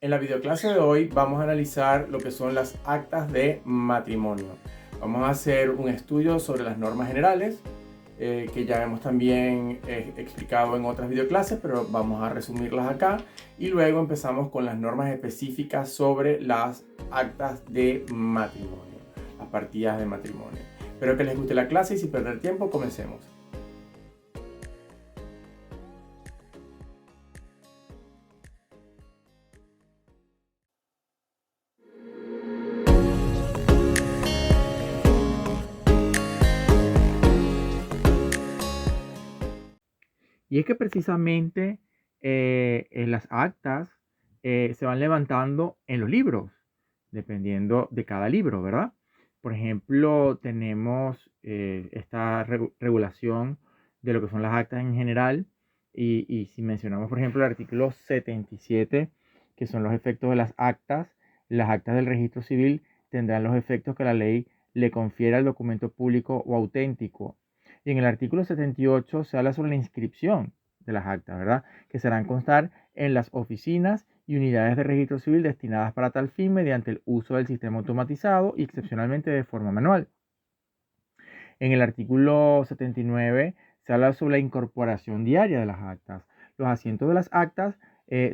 En la videoclase de hoy vamos a analizar lo que son las actas de matrimonio. Vamos a hacer un estudio sobre las normas generales, que ya hemos también explicado en otras videoclases, pero vamos a resumirlas acá. Y luego empezamos con las normas específicas sobre las actas de matrimonio, las partidas de matrimonio. Espero que les guste la clase y sin perder tiempo, comencemos. Y es que precisamente en las actas se van levantando en los libros, dependiendo de cada libro, ¿verdad? Por ejemplo, tenemos esta regulación de lo que son las actas en general. Y si mencionamos, por ejemplo, el artículo 77, que son los efectos de las actas del registro civil tendrán los efectos que la ley le confiere al documento público o auténtico. Y en el artículo 78 se habla sobre la inscripción de las actas, ¿verdad? Que serán constar en las oficinas y unidades de registro civil destinadas para tal fin mediante el uso del sistema automatizado y excepcionalmente de forma manual. En el artículo 79 se habla sobre la incorporación diaria de las actas. Los asientos de las actas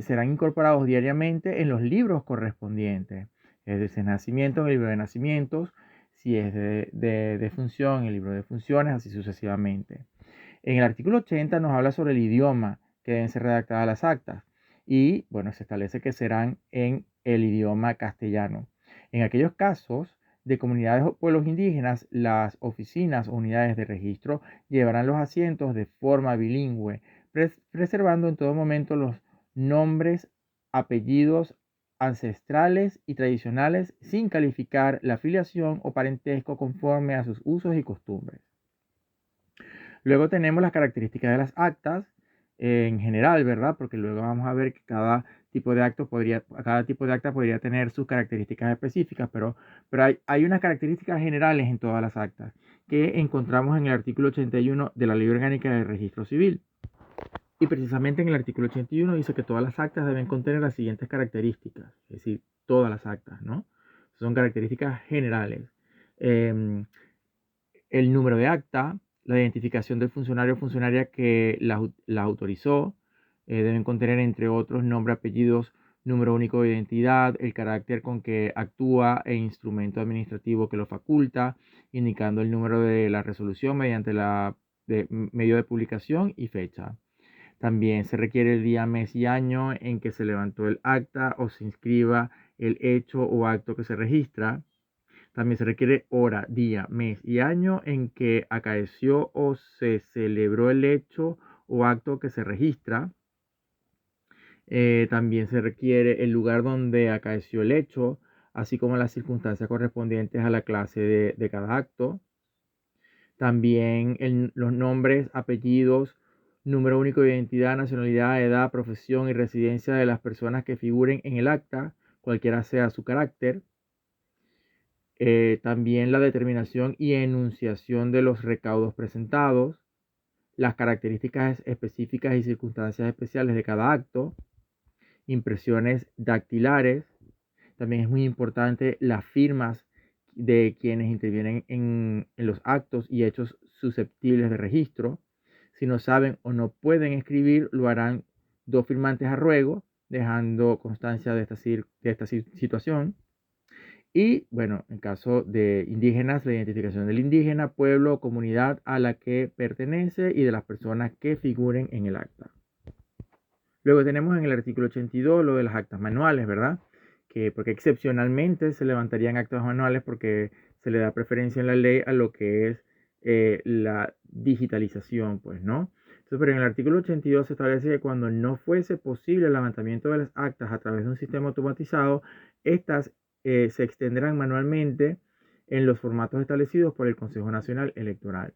serán incorporados diariamente en los libros correspondientes. Es decir, nacimiento en el libro de nacimientos, si es de función, en el libro de funciones, así sucesivamente. En el artículo 80 nos habla sobre el idioma que deben ser redactadas las actas y, bueno, se establece que serán en el idioma castellano. En aquellos casos de comunidades o pueblos indígenas, las oficinas o unidades de registro llevarán los asientos de forma bilingüe, preservando en todo momento los nombres, apellidos ancestrales y tradicionales sin calificar la filiación o parentesco conforme a sus usos y costumbres. Luego tenemos las características de las actas en general, ¿verdad? Porque luego vamos a ver que cada tipo de acta podría tener sus características específicas, pero hay unas características generales en todas las actas que encontramos en el artículo 81 de la Ley Orgánica del Registro Civil. Y precisamente en el artículo 81 dice que todas las actas deben contener las siguientes características, es decir, todas las actas, ¿no? Son características generales. El número de acta, la identificación del funcionario o funcionaria que la autorizó, deben contener, entre otros, nombre, apellidos, número único de identidad, el carácter con que actúa e instrumento administrativo que lo faculta, indicando el número de la resolución mediante medio de publicación y fecha. También se requiere el día, mes y año en que se levantó el acta o se inscriba el hecho o acto que se registra. También se requiere hora, día, mes y año en que acaeció o se celebró el hecho o acto que se registra. También se requiere el lugar donde acaeció el hecho, así como las circunstancias correspondientes a la clase de cada acto. También los nombres, apellidos, número único de identidad, nacionalidad, edad, profesión y residencia de las personas que figuren en el acta, cualquiera sea su carácter. También la determinación y enunciación de los recaudos presentados, las características específicas y circunstancias especiales de cada acto, impresiones dactilares. También es muy importante las firmas de quienes intervienen en los actos y hechos susceptibles de registro. Si no saben o no pueden escribir, lo harán dos firmantes a ruego, dejando constancia de esta situación. Y bueno, en caso de indígenas, la identificación del indígena, pueblo o comunidad a la que pertenece y de las personas que figuren en el acta. Luego tenemos en el artículo 82 lo de las actas manuales, ¿verdad? Porque excepcionalmente se levantarían actas manuales porque se le da preferencia en la ley a lo que es la digitalización, pues, ¿no? Entonces, pero en el artículo 82 se establece que cuando no fuese posible el levantamiento de las actas a través de un sistema automatizado, estas se extenderán manualmente en los formatos establecidos por el Consejo Nacional Electoral.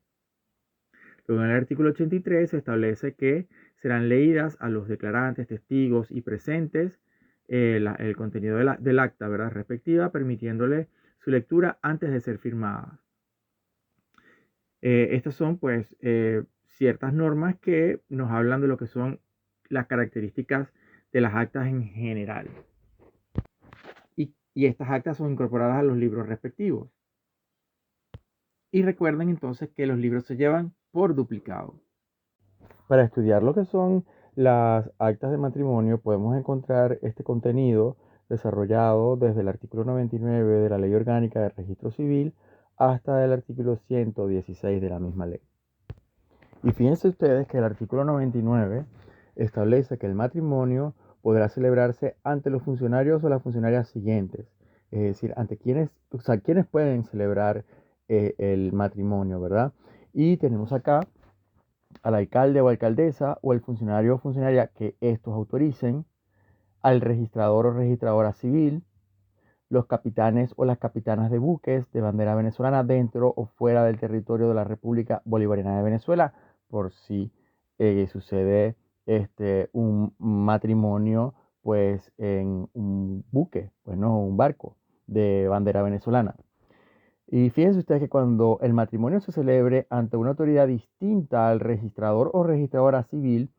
Luego en el artículo 83 se establece que serán leídas a los declarantes, testigos y presentes el contenido del acta, ¿verdad? Respectiva, permitiéndole su lectura antes de ser firmada. Estas son pues ciertas normas que nos hablan de lo que son las características de las actas en general. y estas actas son incorporadas a los libros respectivos. Y recuerden entonces que los libros se llevan por duplicado. Para estudiar lo que son las actas de matrimonio, podemos encontrar este contenido desarrollado desde el artículo 99 de la Ley Orgánica de Registro Civil hasta el artículo 116 de la misma ley. Y fíjense ustedes que el artículo 99 establece que el matrimonio podrá celebrarse ante los funcionarios o las funcionarias siguientes, es decir, ante quienes, quienes pueden celebrar el matrimonio, ¿verdad? Y tenemos acá al alcalde o alcaldesa o el funcionario o funcionaria que estos autoricen, al registrador o registradora civil, los capitanes o las capitanas de buques de bandera venezolana dentro o fuera del territorio de la República Bolivariana de Venezuela, por si sucede un matrimonio pues en un buque, pues no, un barco de bandera venezolana. Y fíjense ustedes que cuando el matrimonio se celebre ante una autoridad distinta al registrador o registradora civil,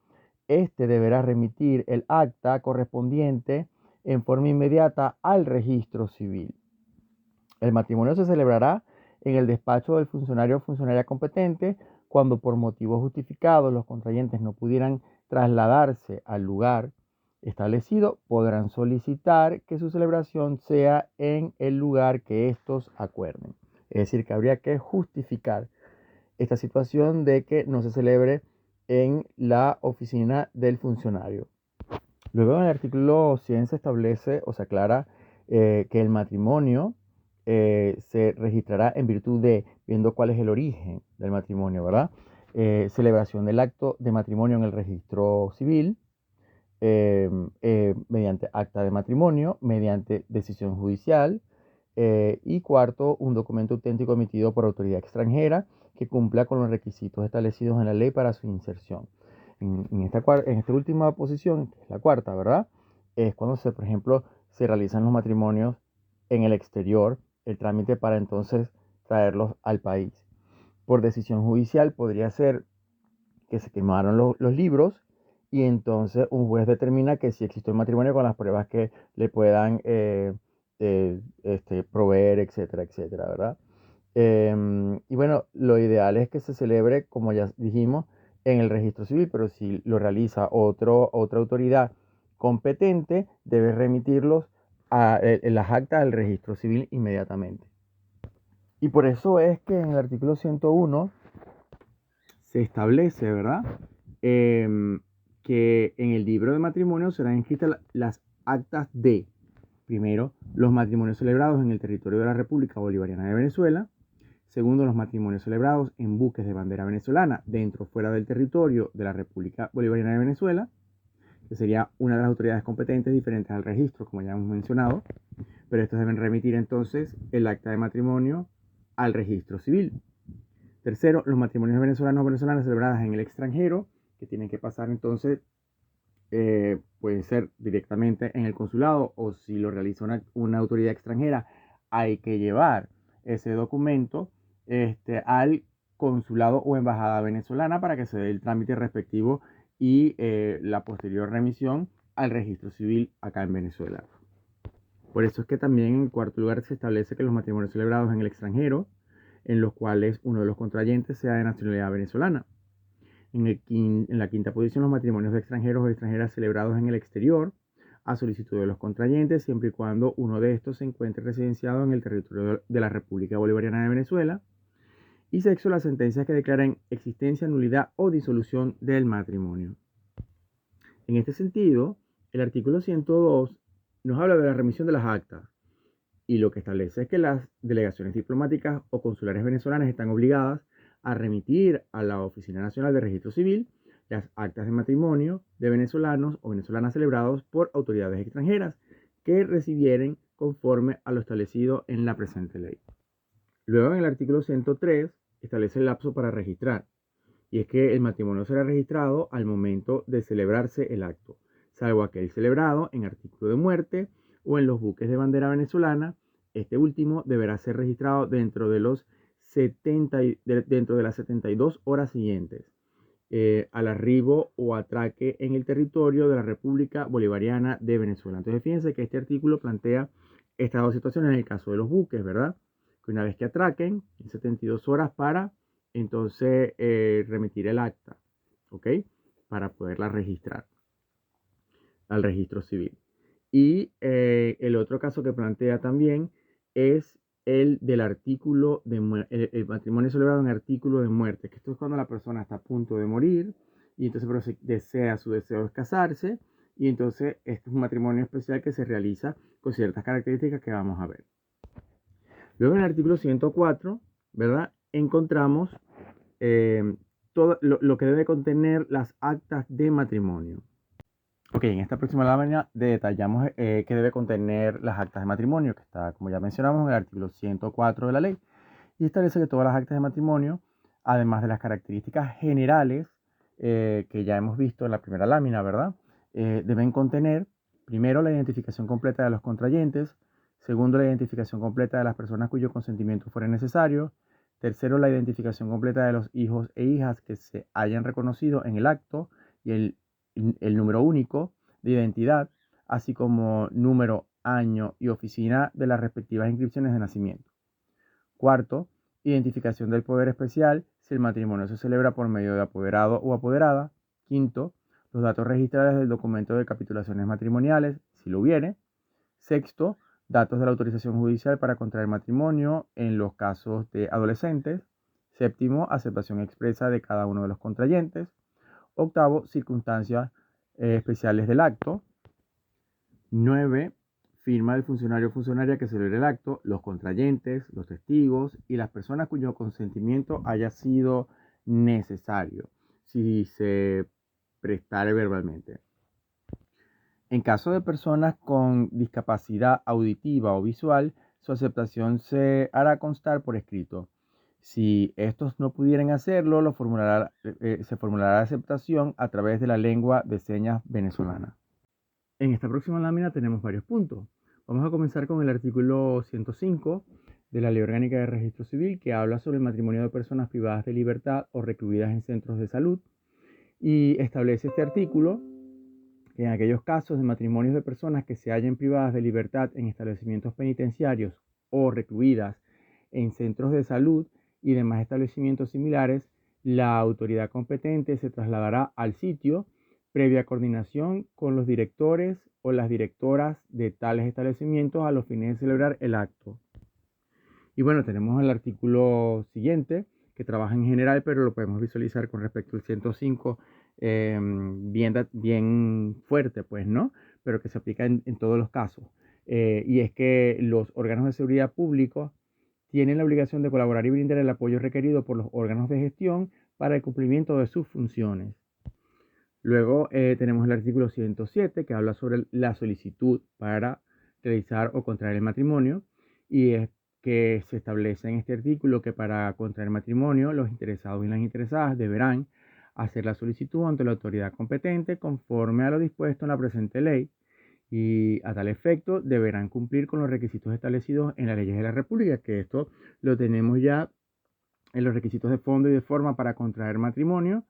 este deberá remitir el acta correspondiente en forma inmediata al registro civil. El matrimonio se celebrará en el despacho del funcionario o funcionaria competente cuando por motivos justificados los contrayentes no pudieran trasladarse al lugar establecido, podrán solicitar que su celebración sea en el lugar que estos acuerden. Es decir, que habría que justificar esta situación de que no se celebre en la oficina del funcionario. Luego en el artículo 100 se establece o se aclara que el matrimonio se registrará en virtud de, viendo cuál es el origen del matrimonio, ¿verdad? Celebración del acto de matrimonio en el registro civil, mediante acta de matrimonio, mediante decisión judicial, y cuarto, un documento auténtico emitido por autoridad extranjera que cumpla con los requisitos establecidos en la ley para su inserción. En esta última posición, que es la cuarta, ¿verdad? Es cuando por ejemplo, se realizan los matrimonios en el exterior, el trámite para entonces traerlos al país. Por decisión judicial podría ser que se quemaron los libros y entonces un juez determina que si existe un matrimonio con las pruebas que le puedan proveer, etcétera, etcétera, ¿verdad? Y bueno, lo ideal es que se celebre, como ya dijimos, en el registro civil, pero si lo realiza otra autoridad competente, debe remitirlos en las actas del registro civil inmediatamente. Y por eso es que en el artículo 101 se establece, ¿verdad? Que en el libro de matrimonio serán inscritas las actas de, primero, los matrimonios celebrados en el territorio de la República Bolivariana de Venezuela. Segundo, los matrimonios celebrados en buques de bandera venezolana dentro o fuera del territorio de la República Bolivariana de Venezuela, que sería una de las autoridades competentes diferentes al registro, como ya hemos mencionado, pero estos deben remitir entonces el acta de matrimonio al registro civil. Tercero, los matrimonios venezolanos o venezolanas celebradas en el extranjero, que tienen que pasar entonces, puede ser directamente en el consulado o si lo realiza una autoridad extranjera, hay que llevar ese documento al consulado o embajada venezolana para que se dé el trámite respectivo y la posterior remisión al registro civil acá en Venezuela. Por eso es que también en cuarto lugar se establece que los matrimonios celebrados en el extranjero, en los cuales uno de los contrayentes sea de nacionalidad venezolana. En la quinta posición, los matrimonios de extranjeros o extranjeras celebrados en el exterior, a solicitud de los contrayentes, siempre y cuando uno de estos se encuentre residenciado en el territorio de la República Bolivariana de Venezuela. Y sexto, las sentencias que declaren existencia, nulidad o disolución del matrimonio. En este sentido, el artículo 102 nos habla de la remisión de las actas y lo que establece es que las delegaciones diplomáticas o consulares venezolanas están obligadas a remitir a la Oficina Nacional de Registro Civil las actas de matrimonio de venezolanos o venezolanas celebrados por autoridades extranjeras que recibieren conforme a lo establecido en la presente ley. Luego, en el artículo 103 establece el lapso para registrar, y es que el matrimonio será registrado al momento de celebrarse el acto, salvo aquel celebrado en artículo de muerte o en los buques de bandera venezolana. Este último deberá ser registrado dentro de las 72 horas siguientes al arribo o atraque en el territorio de la República Bolivariana de Venezuela. Entonces fíjense que este artículo plantea Estas dos situaciones en el caso de los buques, ¿verdad? Que una vez que atraquen, en 72 horas para entonces remitir el acta, ¿ok? Para poderla registrar al registro civil. Y el otro caso que plantea también es el del artículo de muerte, el matrimonio celebrado en artículo de muerte, que esto es cuando la persona está a punto de morir y entonces pero su deseo es casarse y entonces este es un matrimonio especial que se realiza con ciertas características que vamos a ver. Luego en el artículo 104, ¿verdad? Encontramos todo lo que debe contener las actas de matrimonio. Ok, en esta próxima lámina detallamos qué debe contener las actas de matrimonio, que está, como ya mencionamos, en el artículo 104 de la ley, y establece que todas las actas de matrimonio, además de las características generales que ya hemos visto en la primera lámina, ¿verdad? Deben contener, primero, la identificación completa de los contrayentes, segundo, la identificación completa de las personas cuyo consentimiento fuera necesario, tercero, la identificación completa de los hijos e hijas que se hayan reconocido en el acto y el número único de identidad, así como número, año y oficina de las respectivas inscripciones de nacimiento. Cuarto, identificación del poder especial si el matrimonio se celebra por medio de apoderado o apoderada. Quinto, los datos registrales del documento de capitulaciones matrimoniales, si lo hubiere. Sexto, datos de la autorización judicial para contraer matrimonio en los casos de adolescentes. Séptimo, aceptación expresa de cada uno de los contrayentes. Octavo, circunstancias especiales del acto. 9. Firma del funcionario o funcionaria que celebre el acto, los contrayentes, los testigos y las personas cuyo consentimiento haya sido necesario, si se prestare verbalmente. En caso de personas con discapacidad auditiva o visual, su aceptación se hará constar por escrito. Si estos no pudieran hacerlo, se formulará la aceptación a través de la lengua de señas venezolana. En esta próxima lámina tenemos varios puntos. Vamos a comenzar con el artículo 105 de la Ley Orgánica de Registro Civil, que habla sobre el matrimonio de personas privadas de libertad o recluidas en centros de salud, y establece este artículo que en aquellos casos de matrimonios de personas que se hallen privadas de libertad en establecimientos penitenciarios o recluidas en centros de salud y demás establecimientos similares, la autoridad competente se trasladará al sitio previa coordinación con los directores o las directoras de tales establecimientos a los fines de celebrar el acto. Y bueno, tenemos el artículo siguiente que trabaja en general, pero lo podemos visualizar con respecto al 105 bien fuerte, pues, ¿no? Pero que se aplica en todos los casos. Y es que los órganos de seguridad pública tienen la obligación de colaborar y brindar el apoyo requerido por los órganos de gestión para el cumplimiento de sus funciones. Luego tenemos el artículo 107 que habla sobre la solicitud para realizar o contraer el matrimonio, y es que se establece en este artículo que para contraer matrimonio los interesados y las interesadas deberán hacer la solicitud ante la autoridad competente conforme a lo dispuesto en la presente ley, y a tal efecto deberán cumplir con los requisitos establecidos en las leyes de la República, que esto lo tenemos ya en los requisitos de fondo y de forma para contraer matrimonio,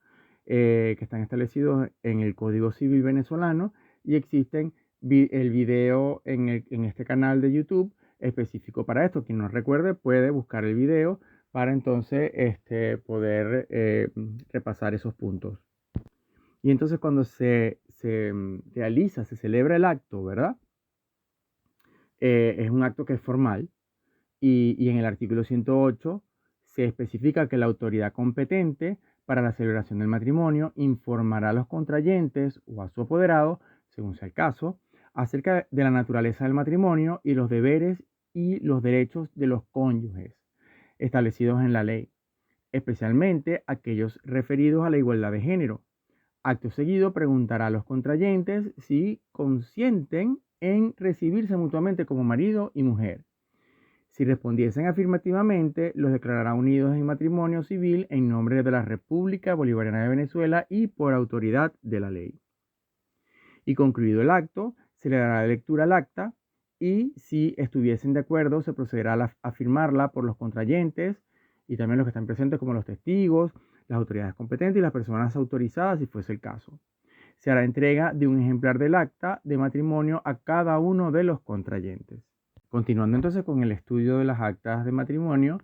que están establecidos en el Código Civil venezolano, y existen el video en este canal de YouTube específico para esto. Quien no recuerde puede buscar el video para entonces poder repasar esos puntos. Y entonces cuando se realiza, se celebra el acto, ¿verdad? Es un acto que es formal, y en el artículo 108 se especifica que la autoridad competente para la celebración del matrimonio informará a los contrayentes o a su apoderado, según sea el caso, acerca de la naturaleza del matrimonio y los deberes y los derechos de los cónyuges establecidos en la ley, especialmente aquellos referidos a la igualdad de género. Acto seguido preguntará a los contrayentes si consienten en recibirse mutuamente como marido y mujer. Si respondiesen afirmativamente, los declarará unidos en matrimonio civil en nombre de la República Bolivariana de Venezuela y por autoridad de la ley. Y concluido el acto, se le dará lectura al acta, y si estuviesen de acuerdo, se procederá a firmarla por los contrayentes y también los que están presentes como los testigos, las autoridades competentes y las personas autorizadas si fuese el caso. Se hará entrega de un ejemplar del acta de matrimonio a cada uno de los contrayentes. Continuando entonces con el estudio de las actas de matrimonio,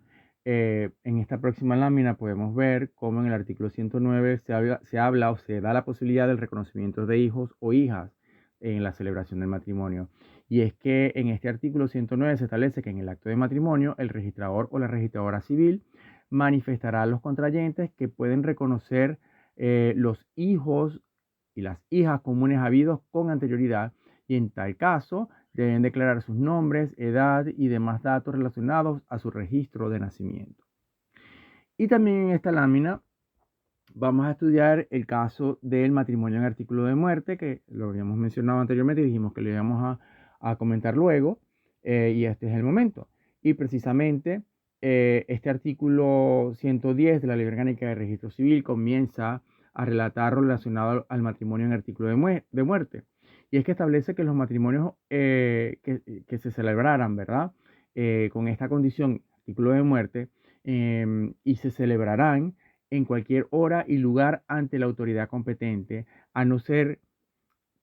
en esta próxima lámina podemos ver cómo en el artículo 109 se habla o se da la posibilidad del reconocimiento de hijos o hijas en la celebración del matrimonio. Y es que en este artículo 109 se establece que en el acto de matrimonio el registrador o la registradora civil manifestará a los contrayentes que pueden reconocer los hijos y las hijas comunes habidos con anterioridad, y en tal caso deben declarar sus nombres, edad y demás datos relacionados a su registro de nacimiento. Y también en esta lámina vamos a estudiar el caso del matrimonio en artículo de muerte, que lo habíamos mencionado anteriormente y dijimos que lo íbamos a comentar luego, y este es el momento. Y precisamente este artículo 110 de la Ley Orgánica de Registro Civil comienza a relatar lo relacionado al matrimonio en artículo de muerte. Y es que establece que los matrimonios que se celebraran, ¿verdad? Con esta condición, artículo de muerte, y se celebrarán en cualquier hora y lugar ante la autoridad competente, a no ser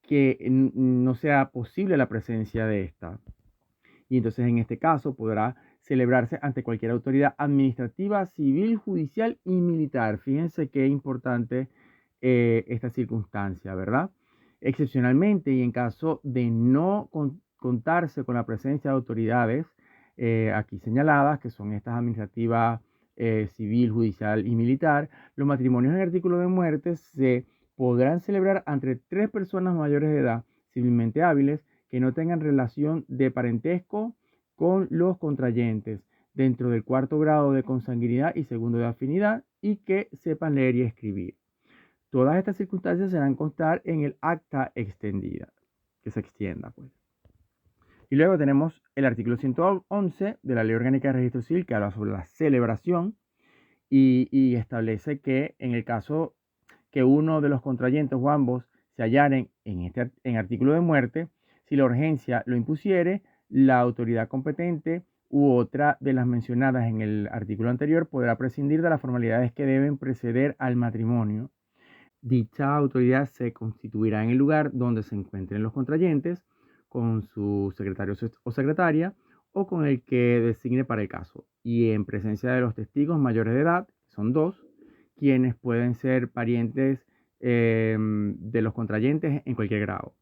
que no sea posible la presencia de esta. Y entonces en este caso podrá celebrarse ante cualquier autoridad administrativa, civil, judicial y militar. Fíjense qué importante esta circunstancia, ¿verdad? Excepcionalmente y en caso de no contarse con la presencia de autoridades aquí señaladas, que son estas administrativas, civil, judicial y militar, los matrimonios en artículo de muerte se podrán celebrar entre 3 personas mayores de edad, civilmente hábiles, que no tengan relación de parentesco con los contrayentes, dentro del 4º grado de consanguinidad y 2º de afinidad, y que sepan leer y escribir. Todas estas circunstancias serán constar en el acta extendida, que se extienda, pues. Y luego tenemos el artículo 111 de la Ley Orgánica de Registro Civil, que habla sobre la celebración y establece que en el caso que uno de los contrayentes o ambos se hallaren en artículo de muerte, si la urgencia lo impusiere, la autoridad competente u otra de las mencionadas en el artículo anterior podrá prescindir de las formalidades que deben preceder al matrimonio. Dicha autoridad se constituirá en el lugar donde se encuentren los contrayentes, con su secretario o secretaria, o con el que designe para el caso, y en presencia de los testigos mayores de edad, son 2, quienes pueden ser parientes de los contrayentes en cualquier grado.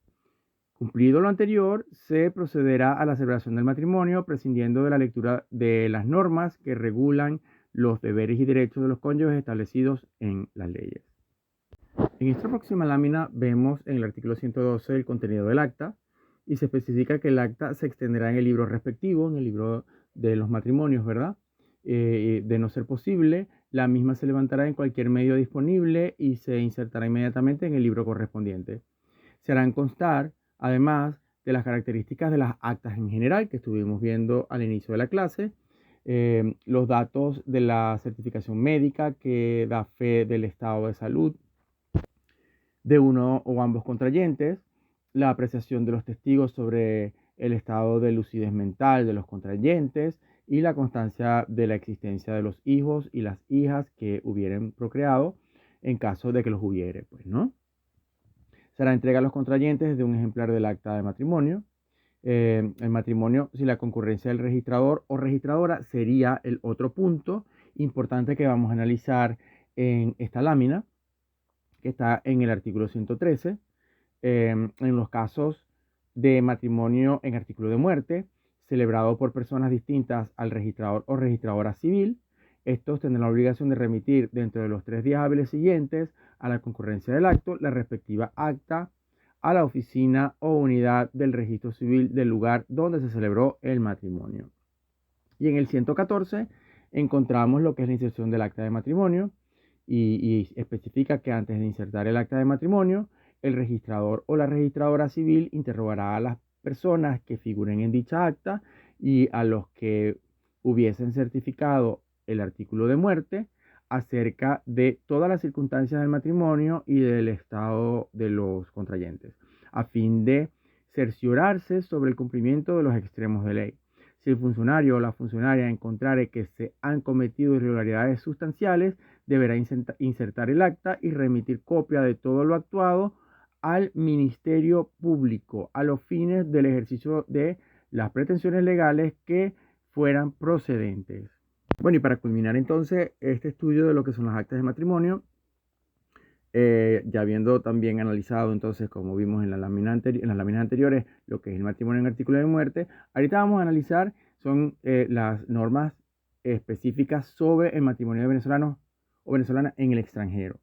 Cumplido lo anterior, se procederá a la celebración del matrimonio, prescindiendo de la lectura de las normas que regulan los deberes y derechos de los cónyuges establecidos en las leyes. En esta próxima lámina vemos en el artículo 112 el contenido del acta, y se especifica que el acta se extenderá en el libro respectivo, en el libro de los matrimonios, ¿verdad? De no ser posible, la misma se levantará en cualquier medio disponible y se insertará inmediatamente en el libro correspondiente. Se harán constar, además, de las características de las actas en general que estuvimos viendo al inicio de la clase, los datos de la certificación médica que da fe del estado de salud de uno o ambos contrayentes, la apreciación de los testigos sobre el estado de lucidez mental de los contrayentes y la constancia de la existencia de los hijos y las hijas que hubieren procreado en caso de que los hubiere, pues, ¿no? Será entrega a los contrayentes de un ejemplar del acta de matrimonio. El matrimonio, si la concurrencia del registrador o registradora, sería el otro punto importante que vamos a analizar en esta lámina, que está en el artículo 113. En los casos de matrimonio en artículo de muerte, celebrado por personas distintas al registrador o registradora civil, estos tendrán la obligación de remitir dentro de los 3 días hábiles siguientes a la concurrencia del acto la respectiva acta a la oficina o unidad del registro civil del lugar donde se celebró el matrimonio. Y en el 114 encontramos lo que es la inserción del acta de matrimonio, y especifica que antes de insertar el acta de matrimonio, el registrador o la registradora civil interrogará a las personas que figuren en dicha acta y a los que hubiesen certificado el artículo de muerte acerca de todas las circunstancias del matrimonio y del estado de los contrayentes, a fin de cerciorarse sobre el cumplimiento de los extremos de ley. Si el funcionario o la funcionaria encontrare que se han cometido irregularidades sustanciales, deberá insertar el acta y remitir copia de todo lo actuado al Ministerio Público a los fines del ejercicio de las pretensiones legales que fueran procedentes. Bueno, y para culminar entonces este estudio de lo que son las actas de matrimonio, ya habiendo también analizado entonces, como vimos en las láminas anteriores, lo que es el matrimonio en artículo de muerte, ahorita vamos a analizar son las normas específicas sobre el matrimonio de venezolanos o venezolanas en el extranjero.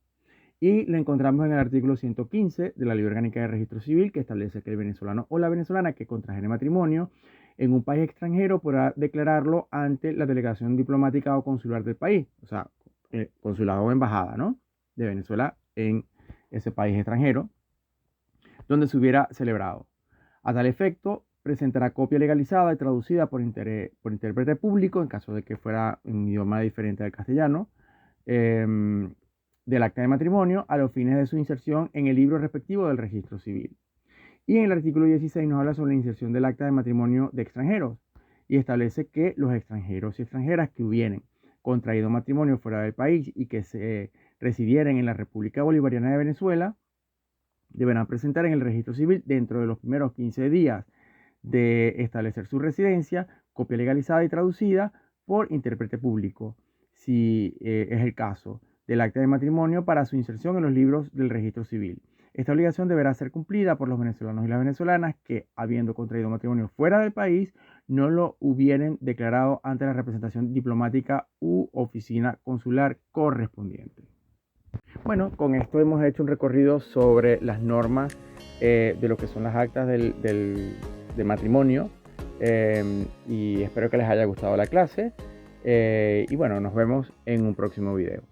Y lo encontramos en el artículo 115 de la Ley Orgánica de Registro Civil, que establece que el venezolano o la venezolana que contrajere matrimonio en un país extranjero podrá declararlo ante la delegación diplomática o consular del país, o sea, consulado o embajada, ¿no?, de Venezuela en ese país extranjero donde se hubiera celebrado. A tal efecto, presentará copia legalizada y traducida por intérprete público, en caso de que fuera un idioma diferente al castellano, del acta de matrimonio a los fines de su inserción en el libro respectivo del registro civil. Y en el artículo 16 nos habla sobre la inserción del acta de matrimonio de extranjeros y establece que los extranjeros y extranjeras que hubieran contraído matrimonio fuera del país y que se residieran en la República Bolivariana de Venezuela deberán presentar en el registro civil dentro de los primeros 15 días de establecer su residencia copia legalizada y traducida por intérprete público, si es el caso, del acta de matrimonio para su inserción en los libros del registro civil. Esta obligación deberá ser cumplida por los venezolanos y las venezolanas que, habiendo contraído matrimonio fuera del país, no lo hubieran declarado ante la representación diplomática u oficina consular correspondiente. Bueno, con esto hemos hecho un recorrido sobre las normas de lo que son las actas de matrimonio y espero que les haya gustado la clase y bueno, nos vemos en un próximo video.